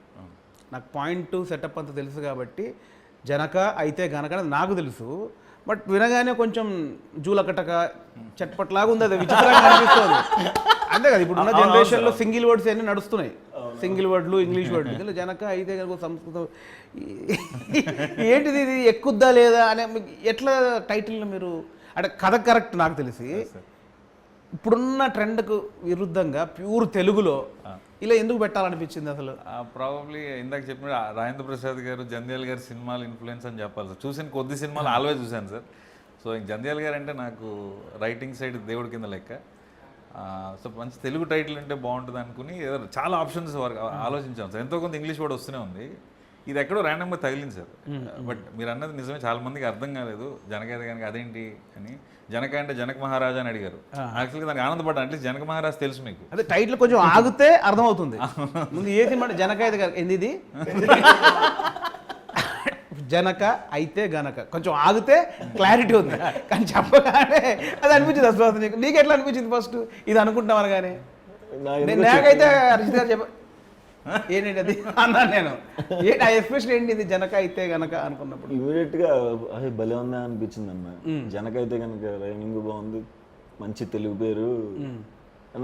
నాకు పాయింట్ సెటప్ అంతా తెలుసు కాబట్టి జనక అయితే గనక నాకు తెలుసు. బట్ వినగానే కొంచెం జూలకటక చట్పట్లాగా ఉంది, అది విచిత్రంగా అనిపిస్తుంది. అంతే కదా, ఇప్పుడున్న జనరేషన్లో సింగిల్ వర్డ్స్ అన్నీ నడుస్తున్నాయి, సింగిల్ వర్డ్లు, ఇంగ్లీష్ వర్డ్లు. జనక అయితే కనుక సంస్కృతం ఏంటిది, ఇది ఎక్కుద్దా లేదా అనే ఎట్లా టైటిల్ని మీరు అంటే కథ కరెక్ట్ నాకు తెలిసి ఇప్పుడున్న ట్రెండ్కు విరుద్ధంగా ప్యూర్ తెలుగులో ఇలా ఎందుకు పెట్టాలనిపించింది అసలు? ప్రాబబ్లీ ఇందాక చెప్పిన రాజేంద్ర ప్రసాద్ గారు, జంధ్యాల గారి సినిమాలు ఇన్ఫ్లుయెన్స్ అని చెప్పాలి సార్. చూసిన కొద్ది సినిమాలు ఆల్వేజ్ చూశాను సార్. సో ఇంక జంధ్యాల గారు అంటే నాకు రైటింగ్ సైడ్ దేవుడి కింద లెక్క. సో మంచి తెలుగు టైటిల్ అంటే బాగుంటుంది అనుకుని చాలా ఆప్షన్స్ ఆలోచించాం సార్. ఎంతో కొంత ఇంగ్లీష్ వర్డ్ వస్తూనే ఉంది. ఇది ఎక్కడో ర్యాండమ్గా తగిలింది సార్. బట్ మీరు అన్నది నిజమే, చాలా మందికి అర్థం కాలేదు జనక అయితే కనుక అదేంటి అని. జనక అంటే జనక మహారాజా అని అడిగారు. యాక్చువల్గా దానికి ఆనందపడ్డా, అట్లీస్ట్ జనక మహారాజ్ తెలుసు మీకు. అదే టైటిల్ కొంచెం ఆగితే అర్థమవుతుంది. ముందు ఏ సినిమా జనక అయితే కనుక ఇది జనక అయితే గనక కొంచెం ఆగితే క్లారిటీ ఉంది, కానీ చెప్పగానే అది అనిపించింది అసలు. నీకు ఎట్లా అనిపించింది ఫస్ట్ ఇది అనుకుంటాం అనగానే? నాకైతే అరిజిత్ గారు చెప్ప ఏంటంటే అది అన్నాను నేను, ఏంటి ఆ ఎక్స్ప్రెషన్ ఏంటి ఇది జనక అయితే గనక అనుకున్నప్పుడు? ఇమీడియట్గా అది భలే ఉందా అనిపించింది అన్న. జనక అయితే కనుక రైమింగ్ బాగుంది, మంచి తెలుగు పేరు.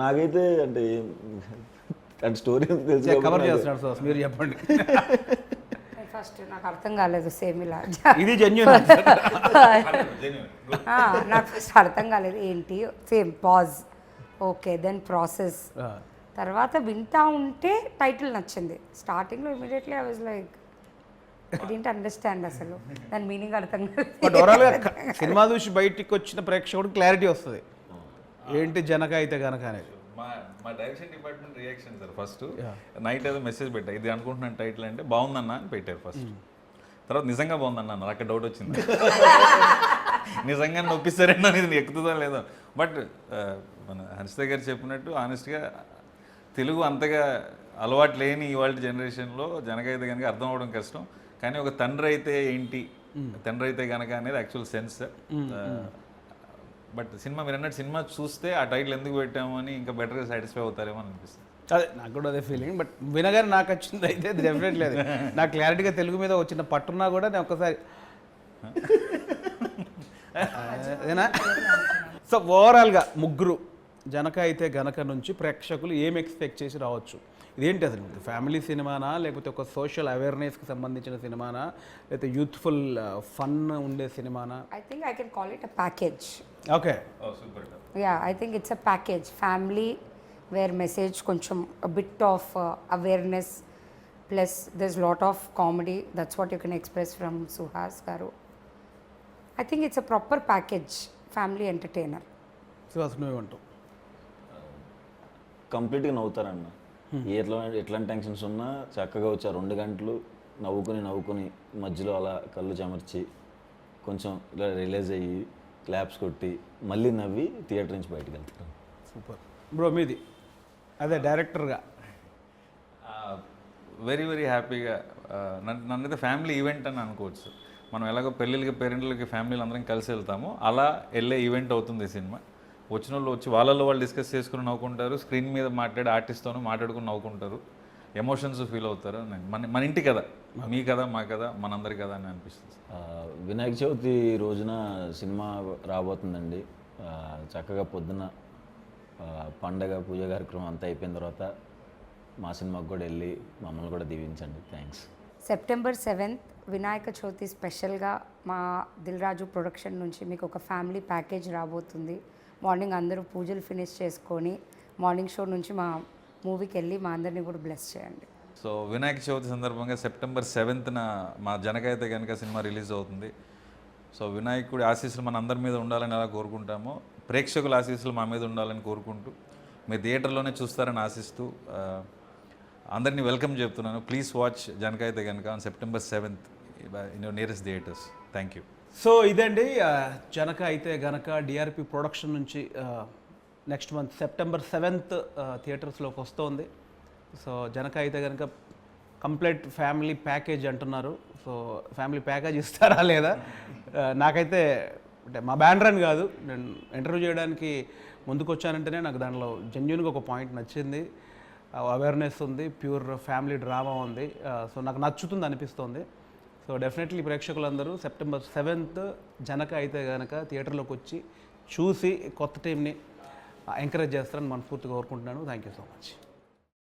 నాకైతే అంటే స్టోరీ తెలుసు, కవర్ చేస్తున్నాడు సార్, మీరు చెప్పండి. ఫస్ట్ నాకు అర్థం కాలేదు, సేమ్ ఇలా ఇది జెన్యూన్. నాకు ఫస్ట్ అర్థం కాలేదు ఏంటి, same pause, okay, then process, తర్వాత వింటా ఉంటే టైటిల్ నచ్చింది. స్టార్టింగ్లో immediately I was like I didn't understand అసలు దాని మీనింగ్ అర్థం కాలేదు. సినిమా చూసి బయటికి వచ్చిన ప్రేక్షకుడికి క్లారిటీ వస్తుంది ఏంటి జనక అయితే గనక అనేది. మా direction department reaction sir. First night ఏదో మెసేజ్ పెట్టా, ఇది అనుకుంటున్నాను టైటిల్ అంటే బాగుందన్నా అని పెట్టారు ఫస్ట్. తర్వాత నిజంగా బాగుందన్నా నాకు అక్కడ డౌట్ వచ్చింది, నిజంగా నొప్పిస్తారేనా ఇది ఎక్కుతుందా లేదో. బట్ మన హర్షిత గారు చెప్పినట్టు ఆనెస్ట్గా తెలుగు అంతగా అలవాటు లేని ఇవాళ జనరేషన్లో జనకైతే కనుక అర్థం అవడం కష్టం, కానీ ఒక తండ్రి అయితే ఏంటి, తండ్రి అయితే కనుక అనేది యాక్చువల్ సెన్స్. బట్ సినిమా మీరు అన్నట్టు సినిమా చూస్తే ఆ టైటిల్ ఎందుకు పెట్టాము అని ఇంకా బెటర్గా సాటిస్ఫై అవుతారేమో అని అనిపిస్తుంది. అదే నాకు కూడా అదే ఫీలింగ్. బట్ వినగానే నాకు వచ్చింది అయితే అది డెఫినెట్లీ అది నాకు క్లారిటీగా తెలుగు మీద వచ్చిన పట్టున్నా కూడా నేను ఒక్కసారి అదేనా. సో ఓవరాల్గా ముగ్గురు జనక అయితే గనక నుంచి ప్రేక్షకులు ఏం ఎక్స్పెక్ట్ చేసి రావచ్చు? ఇదేంటి అసలు ఫ్యామిలీ సినిమానా, లేకపోతే ఒక సోషల్ అవేర్నెస్కి సంబంధించిన సినిమానా, లేకపోతే యూత్ఫుల్ ఫన్ ఉండే సినిమానా? I think I can call it a package. Okay, super. Yeah, I think it's a package. Family, where message కొంచెం a bit of awareness, plus there's lot of comedy. That's what you can express from Suhas garu. I think it's a proper package, family entertainer. So అసలు నువ్వేమంటావు? కంప్లీట్గా నవ్వుతారన్న. ఎట్లాంటి tensions ఉన్నా చక్కగా వచ్చి 2 గంటలు నవ్వుకుని మధ్యలో అలా కళ్ళు చెమర్చి కొంచెం ఇలా రిలీజ్ అయ్యి క్లాప్స్ కొట్టి మళ్ళీ నవ్వి థియేటర్ నుంచి బయటకు వెళ్తారు. Super bro. మీది అదే డైరెక్టర్గా వెరీ వెరీ హ్యాపీగా నన్నైతే ఫ్యామిలీ ఈవెంట్ అని అనుకోవచ్చు. మనం ఎలాగో పెళ్ళిళ్ళకి పేరెంట్లకి ఫ్యామిలీలు అందరం కలిసి వెళ్తామో అలా వెళ్ళే ఈవెంట్ అవుతుంది ఈ సినిమా. వచ్చిన వాళ్ళు వచ్చి వాళ్ళలో వాళ్ళు డిస్కస్ చేసుకుని నవ్వుకుంటారు, స్క్రీన్ మీద మాట్లాడే ఆర్టిస్ట్తోనూ మాట్లాడుకుని నవ్వుకుంటారు, ఎమోషన్స్ ఫీల్ అవుతారు. మన ఇంటి కదా, మీ కదా, మా కదా, మనందరి కదా అని అనిపిస్తుంది. వినాయక చవితి రోజున సినిమా రాబోతుందండి. చక్కగా పొద్దున పండగ పూజ కార్యక్రమం అంతా అయిపోయిన తర్వాత మా సినిమాకి కూడా వెళ్ళి మమ్మల్ని కూడా దీవించండి. Thanks. September 7th Vinayaka Chavithi స్పెషల్గా మా దిల్ రాజు ప్రొడక్షన్ నుంచి మీకు ఒక ఫ్యామిలీ ప్యాకేజ్ రాబోతుంది. మార్నింగ్ అందరూ పూజలు ఫినిష్ చేసుకొని మార్నింగ్ షో నుంచి మా మూవీకి వెళ్ళి మా అందరినీ కూడా బ్లెస్ చేయండి. సో వినాయక చవితి సందర్భంగా September 7th మా జనకైతే కనుక సినిమా రిలీజ్ అవుతుంది. సో వినాయకుడి ఆశీస్సులు మన అందరి మీద ఉండాలని ఎలా కోరుకుంటామో ప్రేక్షకుల ఆశీస్సులు మా మీద ఉండాలని కోరుకుంటూ మీరు థియేటర్లోనే చూస్తారని ఆశిస్తూ అందరినీ వెల్కమ్ చెప్తున్నాను. ప్లీజ్ వాచ్ జనకైతే కనుక on September 7th in your nearest theatres. Thank you. So ఇదండి జనక అయితే గనక డిఆర్పి ప్రొడక్షన్ నుంచి నెక్స్ట్ మంత్ September 7th థియేటర్స్లోకి వస్తుంది. సో జనక అయితే కనుక కంప్లీట్ ఫ్యామిలీ ప్యాకేజ్ అంటున్నారు. సో ఫ్యామిలీ ప్యాకేజ్ ఇస్తారా లేదా? నాకైతే అంటే మా బ్యానర్ అని కాదు, నేను ఇంటర్వ్యూ చేయడానికి ముందుకు వచ్చానంటేనే నాకు దానిలో జెన్యున్గా ఒక పాయింట్ నచ్చింది. అవేర్నెస్ ఉంది, ప్యూర్ ఫ్యామిలీ డ్రామా ఉంది. సో నాకు నచ్చుతుంది అనిపిస్తుంది. సో డెఫినెట్లీ ప్రేక్షకులందరూ September 7th జనక అయితే కనుక థియేటర్లోకి వచ్చి చూసి కొత్త టీంని ఎంకరేజ్ చేస్తారని మనస్ఫూర్తిగా కోరుకుంటున్నాను. Thank you so much.